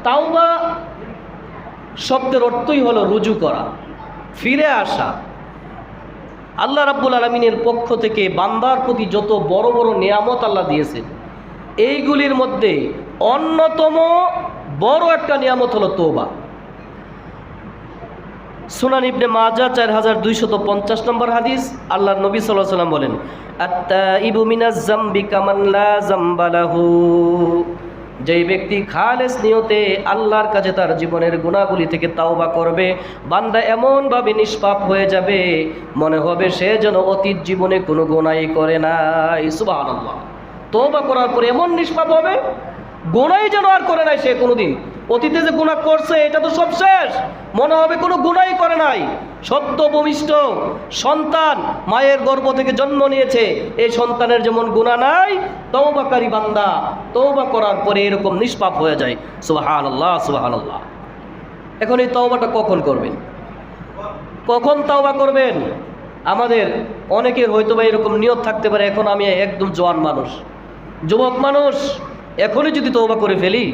তাওবা শব্দের অর্থই হলো রুজু করা, ফিরে আসা। আল্লাহ রাব্বুল আলামিনের পক্ষ থেকে বান্দার প্রতি যত বড় বড় নিয়ামত আল্লাহ দিয়েছেন, এইগুলির মধ্যে অন্যতম বড় একটা নিয়ামত হলো তওবা। সুনান ইবনে মাজাহ 4250 নম্বর হাদিস, আল্লাহর নবী সাল্লাল্লাহু আলাইহি ওয়াসাল্লাম বলেন, আত-তাইবু মিনাজ যামবি কামান লা যামবা লাহু। যেই ব্যক্তি খালেস নিয়তে আল্লাহর কাছে তার জীবনের গুনাহগুলি থেকে তাওবা করবে, বান্দা এমনভাবে নিষ্পাপ হয়ে যাবে মনে হবে সে যেন অতীত জীবনে কোনো গুনাহই করে নাই। সুবহানাল্লাহ। তওবা করার পরে এমন নিষ্পাপ হবে, গুনাহই যেন আর করে নাই সে কোনোদিন। অতীতে যে গুনাহ করছে এটা তো সব শেষ, মনে হবে কোনো গুনাহই করে নাই। সদ্য ভূমিষ্ঠ সন্তান মায়ের গর্ভ থেকে জন্ম নিয়েছে, এই সন্তানের যেমন গুনাহ নাই, তওবাকারী বান্দা তওবা করার পরে এরকম নিষ্পাপ হয়ে যায়। সুবহানাল্লাহ, সুবহানাল্লাহ। এখন এই তওবাটা কখন করবেন? কখন তওবা করবেন? আমাদের অনেকের হয়তো বা এরকম নিয়ত থাকতে পারে, এখন আমি একদম জওয়ান মানুষ, যুবক মানুষ, এখনই যদি তওবা করে ফেলি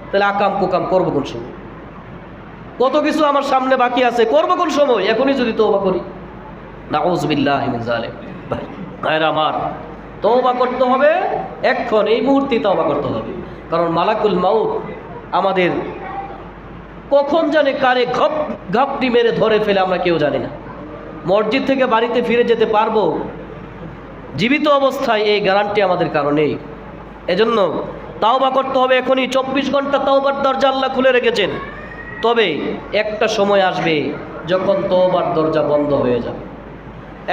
তাহলে আকাম কুকাম করবো কোন সময়? কত কিছু আমার সামনে বাকি আছে, করবো কোন সময়? এখনই যদি তওবা করি, নাউযুবিল্লাহি মিন যালিক। ভাইরা আমার, তওবা করতে হবে এখন, এই মুহূর্তে তওবা করতে হবে। কারণ মালাকুল মাউত আমাদের কখন জানে কারে ঘাপটি মেরে ধরে ফেলে আমরা কেউ জানি না। মসজিদ থেকে বাড়িতে ফিরে যেতে পারবো জীবিত অবস্থায়, এই গ্যারান্টি আমাদের কারণেই। এজন্য তাওবা করতে হবে এখনই। 24 ঘন্টা তাওবার দরজা আল্লাহ খুলে রেখেছেন। তবে একটা সময় আসবে যখন তওবার দরজা বন্ধ হয়ে যাবে।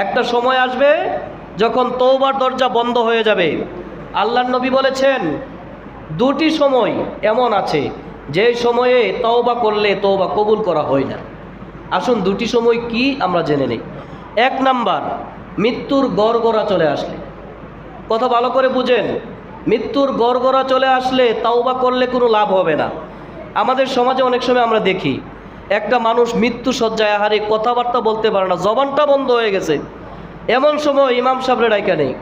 একটা সময় আসবে যখন তওবার দরজা বন্ধ হয়ে যাবে। আল্লাহর নবী বলেছেন, দুটি সময় এমন আছে যে সময়ে তওবা করলে তওবা কবুল করা হয় না। আসুন দুটি সময় কি আমরা জেনে নেই। 1 নাম্বার, মৃত্যুর গড়গড়া চলে আসলে। কথা ভালো করে বুঝেন, মৃত্যুর গড়গড়া চলে আসলে তাওবা করলে কোনো লাভ হবে না। আমাদের সমাজে অনেক সময় আমরা দেখি একটা মানুষ মৃত্যু শয্যায়, আহারে কথাবার্তা বলতে পারে না, জবানটা বন্ধ হয়ে গেছে। এমন সময় ইমাম সাহেবরে ডাইকা নেই,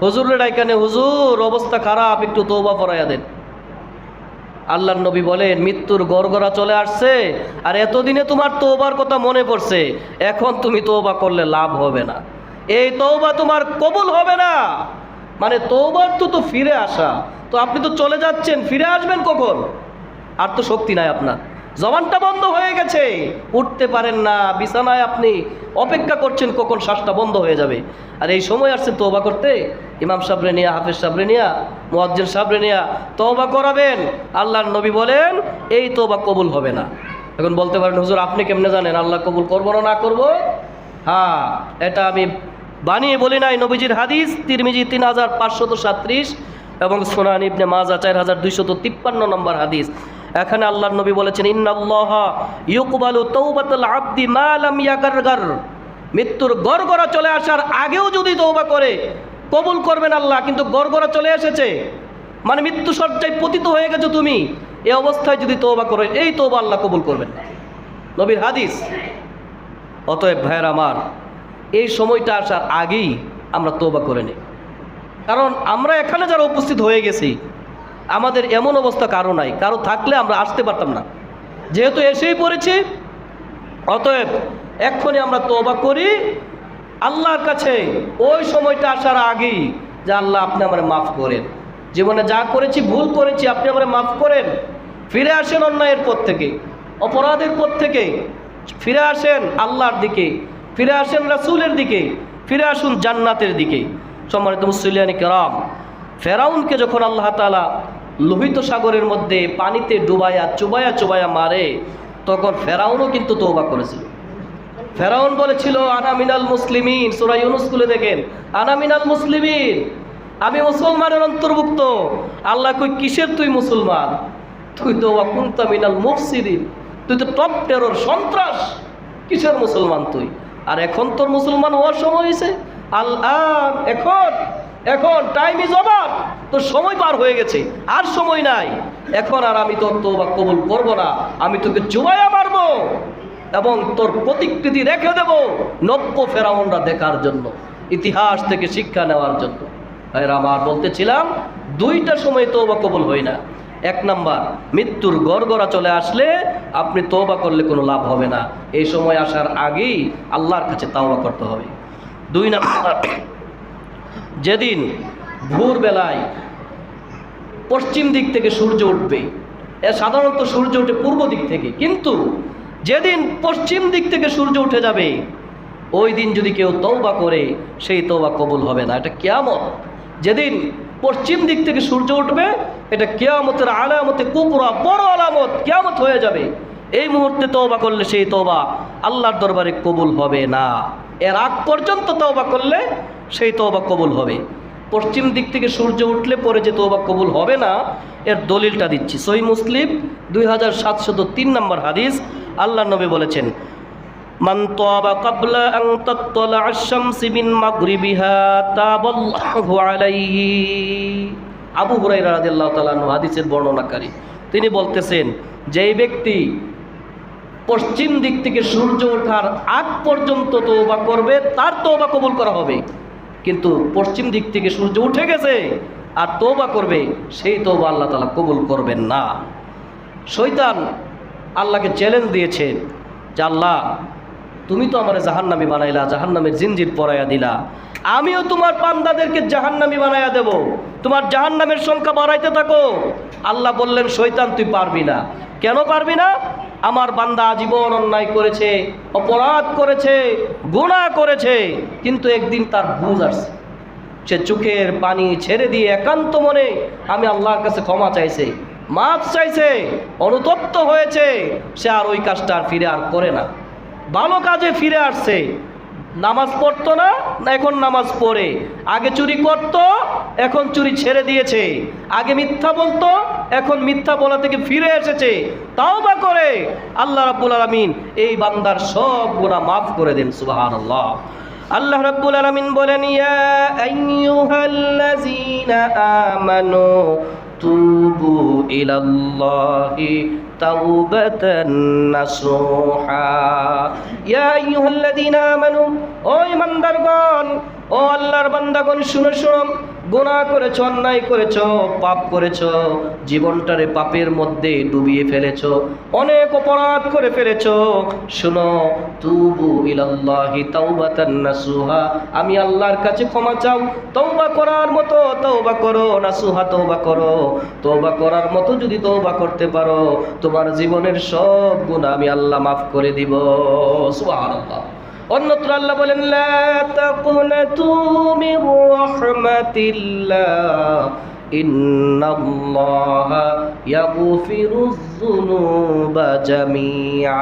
হুজুরে ডাইকা নেই, হুজুর অবস্থা খারাপ, একটু তওবা পড়াইয়া দেন। আল্লাহর নবী বলেন, মৃত্যুর গড়গড়া চলে আসছে আর এতদিনে তোমার তওবার কথা মনে পড়ছে, এখন তুমি তওবা করলে লাভ হবে না, এই তওবা তোমার কবুল হবে না। মানে তওবার তো ফিরে আসা, তো আপনি তো চলে যাচ্ছেন, ফিরে আসবেন কখন? আর তো শক্তি নাই আপনার, জবানটা বন্ধ হয়ে গেছে, উঠতে পারেন না, বিছানায় আপনি অপেক্ষা করছেন কখন শ্বাসটা বন্ধ হয়ে যাবে। আর এই সময় আসছেন তওবা করতে, ইমাম সাহেবরে নিয়া, হাফেজ সাহেবরে নিয়া, মুয়াজ্জিন সাহেবরে নিয়া তওবা করাবেন। আল্লাহর নবী বলেন এই তওবা কবুল হবে না। এখন বলতে পারেন, হুজুর আপনি কেমনে জানেন আল্লাহ কবুল করবো না করব? হ্যাঁ, এটা আমি বানিয়ে বলি নাই, নবীজির হাদিস, তিরমিজি 3537 এবং সুনান ইবনে মাজাহ 4253 নম্বর হাদিস। এখানে আল্লাহর নবী বলেছেন, ইন্নাল্লাহা ইউকবালু তাওবাতাল আবদি মা লাম ইয়াগারগার। মৃত্যুর গড়গড়া চলে আসার আগেও যদি তওবা করে কবুল করবেন আল্লাহ, কিন্তু গড়গড়া চলে এসেছে মানে মৃত্যু শয্যায় পতিত হয়ে গেছো তুমি, এই অবস্থায় যদি তওবা করো, এই তওবা আল্লাহ কবুল করবেন না, নবীর হাদিস। অতএব ভাইয়ের আমার, এই সময়টা আসার আগেই আমরা তওবা করে নিই। কারণ আমরা এখানে যারা উপস্থিত হয়ে গেছি, আমাদের এমন অবস্থা কারো নাই, কারো থাকলে আমরা আসতে পারতাম না, যেহেতু এসেই পড়েছি। অতএব এক্ষুনি আমরা তওবা করি আল্লাহর কাছে, ওই সময়টা আসার আগেই, যে আল্লাহ আপনি আমারে মাফ করেন, জীবনে যা করেছি ভুল করেছি আপনি আমারে মাফ করেন। ফিরে আসেন অন্যায়ের পথ থেকে, অপরাধের পথ থেকে ফিরে আসেন আল্লাহর দিকে, ফিরে আসেন রাসূলের দিকে, ফিরে আসুন জান্নাতের দিকে। সম্মানিত মুসলিয়ানি কেরাম, ফেরাউনকে যখন আল্লাহ তাআলা লোহিত সাগরের মধ্যে পানিতে ডুবায়া চুবায়া চুবায়া মারে, তখন ফেরাউনও কিন্তু তওবা করেছিল। ফেরাউন বলেছিল, আনা মিনাল মুসলিমিন, সূরা ইউনূস খুলে দেখেন, আনা মিনাল মুসলিমিন, আমি মুসলমানের অন্তর্ভুক্ত। আল্লাহ কই, কিসের তুই মুসলমান? তুই তো ওয়া কুনতা মিনাল মুফসিদিন, তুই তো টপ টেরর, সন্ত্রাস, কিসের মুসলমান তুই? আর এখন তোর মুসলমান হওয়ার সময় হয়েছে, আল্লাহ এখন টাইম ইজ ওভার, তোর সময় পার হয়ে গেছে, আর সময় নাই। এখন আর আমি তোর তওবা কবুল করব না, আমি তোকে চুবাইয়া মারবো এবং তোর প্রতিকৃতি রেখে দেব নব্য ফেরাউনরা দেখার জন্য, ইতিহাস থেকে শিক্ষা নেওয়ার জন্য। আমার বলতেছিলাম, দুইটা সময় তওবা কবুল হয় না। এক নাম্বার, মৃত্যুর গড়গড়া চলে আসলে আপনি তওবা করলে কোনো লাভ হবে না, এই সময় আসার আগেই আল্লাহর কাছে তওবা করতে হবে। 2 নাম্বার, যেদিন ভোরবেলায় পশ্চিম দিক থেকে সূর্য উঠবে, সাধারণত সূর্য ওঠে পূর্ব দিক থেকে, কিন্তু যেদিন পশ্চিম দিক থেকে সূর্য উঠে যাবে ওই দিন যদি কেউ তওবা করে সেই তওবা কবুল হবে না। এটা কিয়ামত, যেদিন পশ্চিম দিক থেকে সূর্য উঠবে এটা কিয়ামতের আলামতে কুবরা, বড় আলামত, কিয়ামত হয়ে যাবে। এই মুহূর্তে তওবা করলে সেই তওবা আল্লাহর দরবারে কবুল হবে না, এর আগ পর্যন্ত তওবা করলে সেই তওবা কবুল হবে। পশ্চিম দিক থেকে সূর্য উঠলে পরে যে তওবা কবুল হবে না এর দলিলটা দিচ্ছি। সহিহ মুসলিম 2703 নম্বর হাদিস, আল্লাহর নবী বলেছেন, মান তাবা ক্বাবলা আন তাতলা আশ-শামসি মিন মাগরিবিহা তাবাল্লাহু আলাইহি। আবু হুরায়রা রাদিয়াল্লাহু তাআলা আনহু হাদিসের বর্ণনাকারী, তিনি বলতেছেন, যেই ব্যক্তি পশ্চিম দিক থেকে সূর্য ওঠার আগ পর্যন্ত তওবা করবে তার তওবা কবুল করা হবে, কিন্তু পশ্চিম দিক থেকে সূর্য উঠে গেছে আর তওবা করবে সেই তওবা আল্লাহ তাআলা কবুল করবেন না। শয়তান আল্লাহকে চ্যালেঞ্জ দিয়েছে যে আল্লাহ তুমি তো আমারে জাহান্নামী বানাইলা, জাহান্নামের জিনজির পরাইয়া দিলা, আমিও তোমার বান্দাদেরকে জাহান্নামী বানাইয়া দেব, তোমার জাহান্নামের সংখ্যা বাড়াইতে থাকো। আল্লাহ বললেন, শয়তান তুই পারবি না। কেন পারবি না? আমার বান্দা আজীবন অন্যায় করেছে, অপরাধ করেছে, গুনাহ করেছে, কিন্তু একদিন তার বুঝ আসছে, সে চোখের পানি ছেড়ে দিয়ে একান্ত মনে আমি আল্লাহর কাছে ক্ষমা চাইছে, মাফ চাইছে, অনুতপ্ত হয়েছে, সে আর ওই কাজটা আর ফিরে আর করে না, ভালো কাজে ফিরে আসছে। নামাজ পড়তো না, এখন নামাজ পড়ে, আগে চুরি করতো, এখন চুরি ছেড়ে দিয়েছে, আগে মিথ্যা বলতো, এখন মিথ্যা বলা থেকে ফিরে এসেছে, তাওবা করে আল্লাহ রাব্বুল আলামিন এই বান্দার সব গুনাহ মাফ করে দেন। সুবহানাল্লাহ। আল্লাহ রাব্বুল আলামিন বলেন, ইয়া আইয়ুহাল্লাযীনা আমানু তুবু ইলাল্লাহি তাওবাতান নাসুহা। ইয়া আইয়ুহাল্লাযীনা আমানু, ও ঈমানদারগণ, ও আল্লাহর বান্দাগণ, শুনো শুনো, গুনাহ করেছো, অন্যায় করেছো, পাপ করেছো, জীবনটারে পাপের মধ্যে ডুবিয়ে ফেলেছো, অনেক অপরাধ করে ফেলেছো, শুনো, তুবু ইলাল্লাহি তাওবাতান নাসুহা, আমি আল্লাহর কাছে ক্ষমা চাও, তওবা করার মতো তওবা করো, নাসুহা তওবা করো, তওবা করার মতো যদি তওবা করতে পারো তোমার জীবনের সব গুনাহ আমি আল্লাহ মাফ করে দিব। সুবহানাল্লাহ। অন্যত্র আল্লাহ বলেন, লা তাকুনাতু মির রাহমাতিল্লাহ ইন্নাল্লাহা ইয়াগফিরুয যুনুবা জামিআ।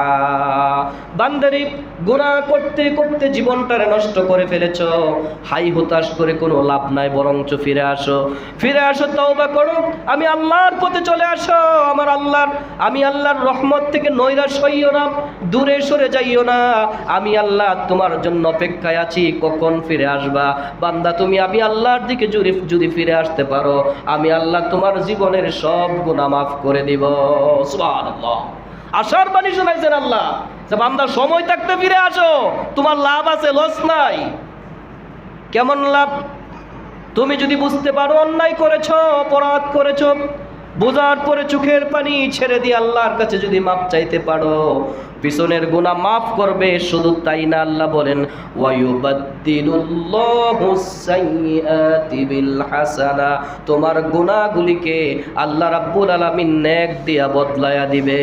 বান্দারে, গুনাহ করতে করতে জীবনটারে নষ্ট করে ফেলেছো, হাই হতাশ করে কোনো লাভ নাই, বরঞ্চ ফিরে আসো, ফিরে আসো, তওবা করো, আমি আল্লাহর পথে চলে আসো। আমি আল্লাহর রহমত থেকে নৈরাশ হইও না, দূরে সরে যাইও না, আমি আল্লাহ তোমার জন্য অপেক্ষায় আছি, কখন ফিরে আসবা। বান্দা তুমি আমি আল্লাহর দিকে যদি ফিরে আসতে পারো আমি আল্লাহ তোমার জীবনের সব গুনাহ মাফ করে দিব। সুবহানাল্লাহ। আশার বাণী শোনাইছেন আল্লাহ যে বান্দা সময় থাকতে ফিরে আসো, তোমার লাভ আছে, লস নাই। কেমন লাভ? তুমি যদি বুঝতে পারো অন্যায় করেছো, অপরাধ করেছো, বোঝার পরে চোখের পানি ছেড়ে দিয়ে আল্লাহর কাছে যদি মাপ চাইতে পারো, পিছনের গুনাহ মাফ করবে। শুধু তাই না, আল্লাহ বলেন, ওয়ায়ুবাদদিলুল্লাহু সাইয়্যাতি বিল হাসানা, তোমার গুনাহগুলিকে আল্লাহ রাব্বুল আলামিন নেক দিয়া বদলায়া দিবে।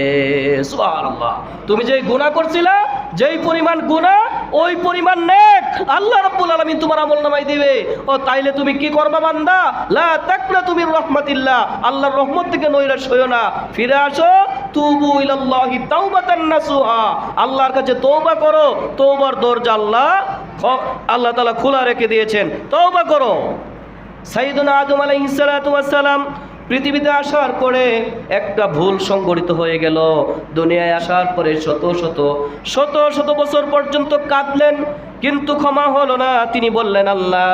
সুবহানাল্লাহ। তুমি যেই গুনাহ করছিলা, যেই পরিমাণ গুনাহ ওই পরিমাণ নেক আল্লাহ রাব্বুল আলামিন তোমার আমলনামায় দিবে। ও তাইলে তুমি কি করবা বান্দা? লা তাকনাতু মির রাহমাতিল্লাহ, আল্লাহর রহমত থেকে নৈরাশ হইও না, ফিরে আসো, তুবু ইলাল্লাহি তাওবাতান নাসুহা, আল্লাহর কাছে তওবা করো। তওবার দরজা আল্লাহ তাআলা খোলা রেখে দিয়েছেন, তওবা করো। সাইয়্যিদুনা আদম আলাইহিস সালাতু ওয়াস সালাম পৃথিবীতে আসার পরে একটা ভুল সংঘটিত হয়ে গেল। দুনিয়ায় আসার পরে শত শত বছর পর্যন্ত কাঁদলেন, কিন্তু ক্ষমা হলো না। তিনি বললেন, আল্লাহ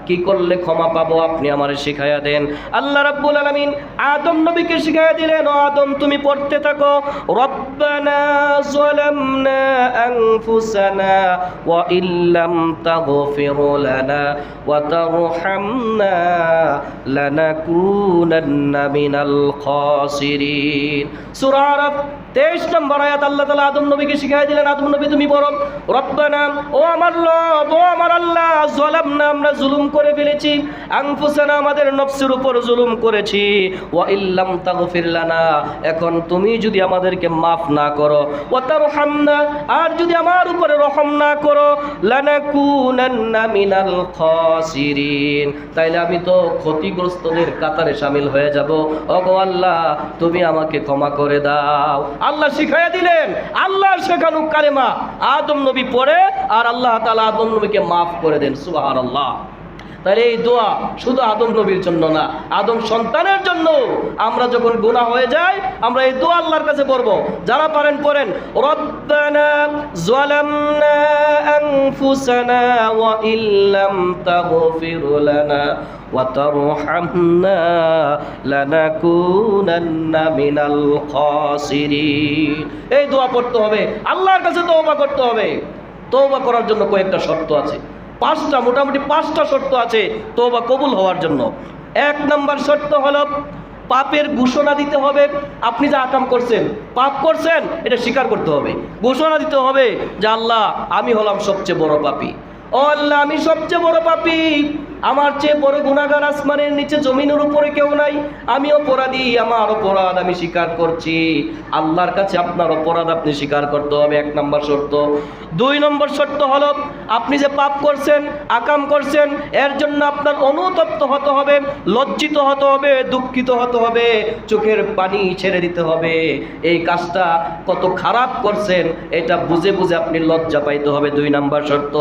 কি করলে ক্ষমা পাবো আপনি আমারে শিখাইয়া দেন। আল্লাহ রাব্বুল আলামিন আদম নবীকে শিখাইয়া দিলেন, ও আদম তুমি পড়তে থাকো, রব্বানা যালামনা আনফুসানা ওয়া ইল্লাম তাগফির লানা ওয়া তারহামনা লানাকুনান্না মিনাল খাসিরিন। সূরা আরাফ 23 নম্বর আয়াত আল্লাহ তাআলা আদম নবীকে শিখাইয়া দিলেন, আদম নবী তুমি বলো, রব্বানা ও আমার রব, ও আমার আল্লাহ, যালামনা আমরা জুলুম করে ফেলেছি, আনফুসানা আমাদের নফসের উপর জুলুম করেছি, ওয়া ইল্লাম তাগফির লানা এখন তুমি যদি আমাদেরকে মাফ না করো, ওয়া তারহামনা আর যদি আমার উপরে রহম না করো, লানাকুনান্না মিনাল খাসিরিন তাইলে আমি তো ক্ষতিগ্রস্তদের কাতারে শামিল হয়ে যাব। ওগো আল্লাহ তুমি আমাকে ক্ষমা করে দাও। আল্লাহ শিখাইয়া দিলেন, আল্লাহর শেখানো কালেমা আদম নবী পড়ে আর আল্লাহ তাআলা আদম নবীকে মাফ করে দেন। সুবহানাল্লাহ। তাহলে এই দোয়া শুধু আদম নবীর জন্য না, আদম সন্তানের জন্য। আমরা যখন গুনাহ হয়ে যায় আমরা এই দোয়া আল্লাহর কাছে পড়ব। যারা পারেন পড়েন, রব্বানা যালামনা আনফুসানা ওয়া ইল্লাম তাগফির লানা ওয়া তারহামনা লানাকুনান্না মিনাল খাসিরিন। এই দোয়া পড়তে হবে, আল্লাহর কাছে তওবা করতে হবে। তওবা করার জন্য কয়েকটা শর্ত আছে, মোটামুটি পাঁচটা শর্ত আছে তওবা কবুল হওয়ার জন্য। 1 নম্বর শর্ত হলো পাপের ঘোষণা দিতে হবে। আপনি যা আকাম করছেন, পাপ করছেন, এটা স্বীকার করতে হবে, ঘোষণা দিতে হবে যে আল্লাহ আমি হলাম সবচেয়ে বড় পাপী। ও আল্লাহ আমি সবচেয়ে বড় পাপী, আমার চেয়ে বড় গুনাহগার আসমানের নিচে জমিনের উপরে কেউ নাই, আমি অপরাধী, আমার অপরাধ আমি স্বীকার করছি। আল্লাহর কাছে আপনার অপরাধ আপনি স্বীকার করতে হবে, 1 নম্বর শর্ত। 2 নম্বর শর্ত হলো আপনি যে পাপ করছেন, আকাম করছেন, এর জন্য আপনার অনুতপ্ত হতে হবে, লজ্জিত হতে হবে, দুঃখিত হতে হবে, চোখের পানি ছেড়ে দিতে হবে। এই কাজটা কত খারাপ করছেন এটা বুঝে বুঝে আপনি লজ্জা পাইতে হবে, 2 নম্বর শর্ত।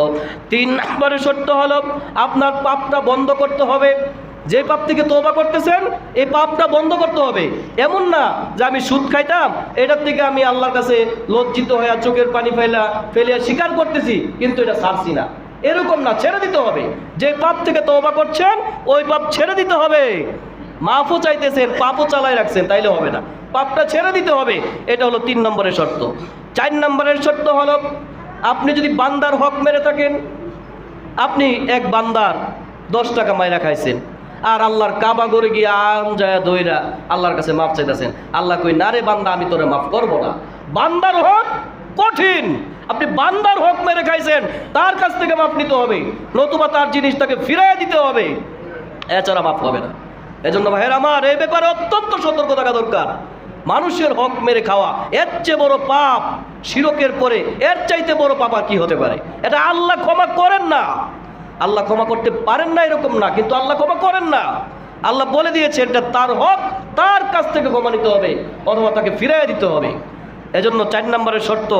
3 নম্বরের শর্ত হলো আপনার পাপটা বন্ধ করতে হবে। যে পাপ থেকে তওবা করতেছেন এই পাপটা বন্ধ করতে হবে। এমন না যে আমি সুদ খাইতাম, এটার থেকে আমি আল্লাহর কাছে লজ্জিত হয়ে চোখের পানি ফেলিয়া স্বীকার করতেছি কিন্তু এটা ছাড়ছি না, এরকম না, ছেড়ে দিতে হবে। যে পাপ থেকে তওবা করছেন ওই পাপ ছেড়ে দিতে হবে। মাফও চাইতেছেন, পাপও চালাই রাখছেন, তাইলে হবে না, পাপটা ছেড়ে দিতে হবে। এটা হলো 3 নম্বরের শর্ত। 4 নম্বরের শর্ত হলো আপনি যদি বান্দার হক মেরে থাকেন, আপনি এক বান্দার 10 টাকা মাইরা খাইছেন আর আল্লাহর কাবা ঘরে গিয়ে আম যায় দইরা আল্লাহর কাছে মাফ চাইতেছেন, আল্লাহ কই না রে বান্দা আমি তোরে মাফ করবো না। বান্দার হক কঠিন, আপনি বান্দার হক মেরে খাইছেন, তার কাছ থেকে মাফ নিতে হবে, নতুবা তার জিনিসটাকে ফিরাই দিতে হবে, এছাড়া মাফ হবে না। এজন্য ভাইয়ের আমার এই ব্যাপারে অত্যন্ত সতর্ক থাকা দরকার। মানুষের হক মেরে খাওয়া এর চেয়ে বড় পাপ, শিরকের পরে এর চাইতে বড় পাপ আর কি হতে পারে? এটা আল্লাহ ক্ষমা করেন না। আল্লাহ ক্ষমা করতে পারেন না এরকম না, কিন্তু আল্লাহ ক্ষমা করেন না। আল্লাহ বলে দিয়েছে এটা তার হক, তার কাছ থেকে ক্ষমা নিতে হবে অথবা তাকে ফিরিয়ে দিতে হবে। এজন্য 4 নম্বরের শর্ত,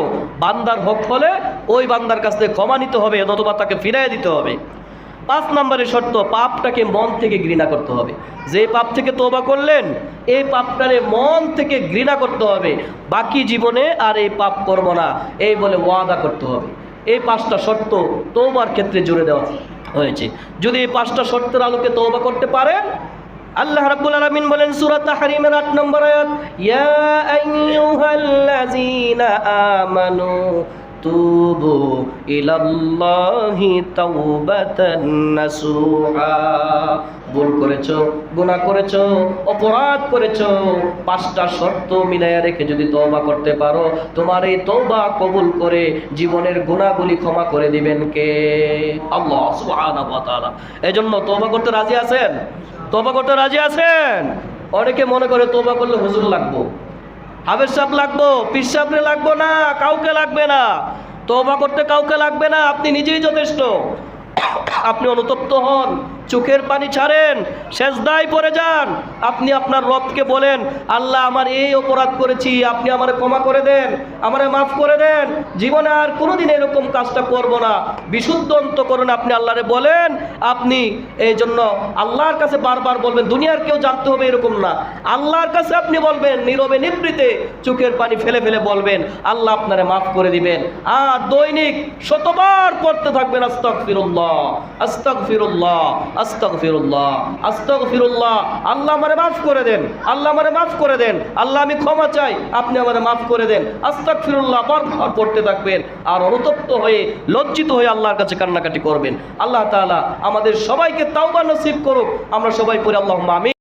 বান্দার হক হলে ওই বান্দার কাছ থেকে ক্ষমা নিতে হবে অথবা তাকে ফিরিয়ে দিতে হবে। 5 নম্বরের শর্ত, পাপটাকে মন থেকে ঘৃণা করতে হবে। যে পাপ থেকে তওবা করলেন এই পাপটারে মন থেকে ঘৃণা করতে হবে, বাকি জীবনে আর এই পাপ করব না এই বলে ওয়াদা করতে হবে। এই 5টা শর্ত তওবার ক্ষেত্রে জুড়ে দেওয়া হয়েছে। যদি এই 5টা শর্তের আলোকে তওবা করতে পারেন, আল্লাহ রাব্বুল আলামিন বলেন সূরা তাহরিমের 8 নম্বর আয়াত, ইয়া আইয়ুহাল্লাযীনা আমানু তুবু ইলাল্লাহি তাওবাতান নাসুহা। ভুল করেছো, গুনাহ করেছো, অপরাধ করেছো, 5টা শর্ত মিলাইয়া রেখে যদি তওবা করতে পারো, তোমার এই তওবা কবুল করে জীবনের গুনাহগুলি ক্ষমা করে দিবেন কে? আল্লাহ সুবহানাহু ওয়া তাআলা। এজন্য তওবা করতে রাজি আছেন? তওবা করতে রাজি আছেন? অনেকে মনে করে তওবা করলে হুজুর লাগবো, হাফেজ সাহেব লাগবো, পীর সাহেবরে লাগবো না, কাউকে লাগবে না। তওবা করতে কাউকে লাগবে না, আপনি নিজেই যথেষ্ট। আপনি অনুতপ্ত হন, চোখের পানি ছাড়েন, সেজদায় পড়ে যান। আপনি আপনার রবকে বলেন, আল্লাহ আমার এই অপরাধ করেছি, আপনি আমারে ক্ষমা করে দেন, আমারে মাফ করে দেন, জীবনে আর কোনোদিন এরকম কাজটা করব না, বিশুদ্ধ অন্তঃকরণে আপনি আল্লাহরে বলেন। আপনি এই জন্য আল্লাহর কাছে বারবার বলবেন, দুনিয়ার কেউ জানতে হবে এরকম না, আল্লাহর কাছে আপনি বলবেন, নীরবে নিভৃতে চোখের পানি ফেলে ফেলে বলবেন, আল্লাহ আপনারে মাফ করে দিবেন। আর দৈনিক শতবার পড়তে থাকবেন, আস্তাগফিরুল্লাহ আস্তাগফিরুল্লাহ আস্তাগফিরুল্লাহ আস্তাগফিরুল্লাহ, আল্লাহ আমারে মাফ করে দেন, আল্লাহ আমারে মাফ করে দেন, আল্লাহ আমি ক্ষমা চাই, আপনি আমারে মাফ করে দেন। আস্তাগফিরুল্লাহ বারবার পড়তে থাকবেন আর অনুতপ্ত হয়ে লজ্জিত হয়ে আল্লাহর কাছে কান্নাকাটি করবেন। আল্লাহ তাআলা আমাদের সবাইকে তাওবা নসিব করুক। আমরা সবাই পড়ি আল্লাহুম্মা আমিন।